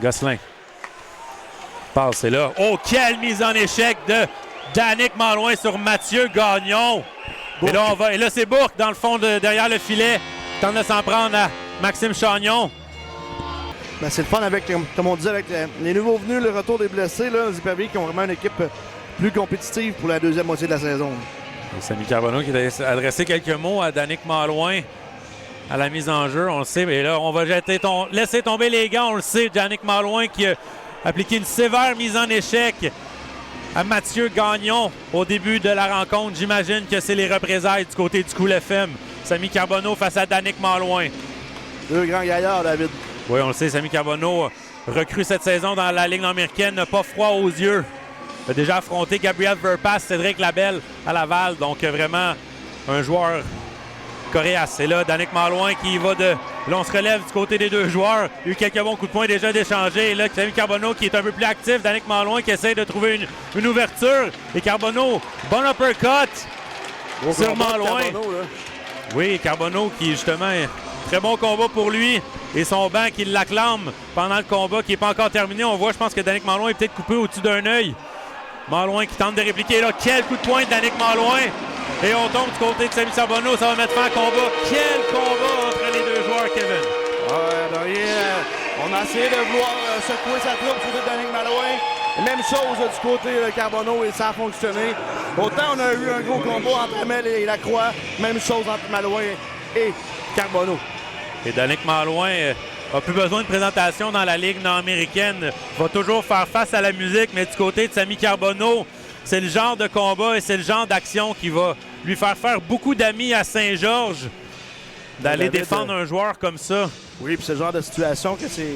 Gosselin. Passe, c'est là. Oh, quelle mise en échec de Danick Malouin sur Mathieu Gagnon. Et là, c'est Bourque dans le fond derrière le filet. Tente de s'en prendre à Maxime Chagnon. Ben, c'est le fun avec, comme on disait, avec les nouveaux venus, le retour des blessés, là, les Hyper-V qui ont vraiment une équipe plus compétitive pour la deuxième moitié de la saison. Et Samy Carbonneau qui a adressé quelques mots à Danick Malouin à la mise en jeu, on le sait. Mais là, on va laisser tomber les gants, on le sait. Danick Malouin qui a appliqué une sévère mise en échec à Mathieu Gagnon au début de la rencontre. J'imagine que c'est les représailles du côté du Cool FM. Samy Carbonneau face à Danick Malouin. Deux grands gaillards, David. Oui, on le sait, Samy Carbonneau, recrue cette saison dans la Ligue nord-américaine, n'a pas froid aux yeux. Il a déjà affronté Gabriel Verpass, Cédric Labelle à Laval. Donc vraiment un joueur coriace. Et là, Danick Malouin qui va de... Là, on se relève du côté des deux joueurs. Il y a eu quelques bons coups de poing déjà d'échanger. Et là, Samy Carbonneau qui est un peu plus actif. Danick Malouin qui essaie de trouver une ouverture. Et Carbonneau, bon uppercut sur Malouin. Oui, Carbonneau qui justement... Très bon combat pour lui et son banc qui l'acclame pendant le combat qui n'est pas encore terminé. On voit, je pense que Danick Malouin est peut-être coupé au-dessus d'un œil. Malouin qui tente de répliquer là. Quel coup de poing de Danick Malouin. Et on tombe du côté de Samy Carbonneau. Ça va mettre fin au combat. Quel combat entre les deux joueurs, Kevin. On a essayé de vouloir secouer sa troupe du côté de Danick Malouin. Même chose du côté de Carbonneau et ça a fonctionné. Autant on a eu un gros combat entre Amel et Lacroix. Même chose entre Malouin et Carbonneau. Et Danick Malouin n'a plus besoin de présentation dans la Ligue nord-américaine. Va toujours faire face à la musique, mais du côté de Samy Carbonneau, c'est le genre de combat et c'est le genre d'action qui va lui faire beaucoup d'amis à Saint-Georges, d'aller défendre un joueur comme ça. Oui, puis c'est le genre de situation que c'est...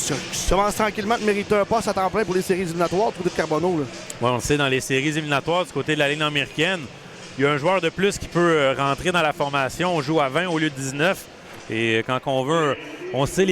Tu commences tranquillement de mériter un poste à temps plein pour les séries éliminatoires du côté de Carbonneau. Là. Oui, on le sait, dans les séries éliminatoires du côté de la Ligue nord-américaine, il y a un joueur de plus qui peut rentrer dans la formation. On joue à 20 au lieu de 19. Et quand on veut, on sait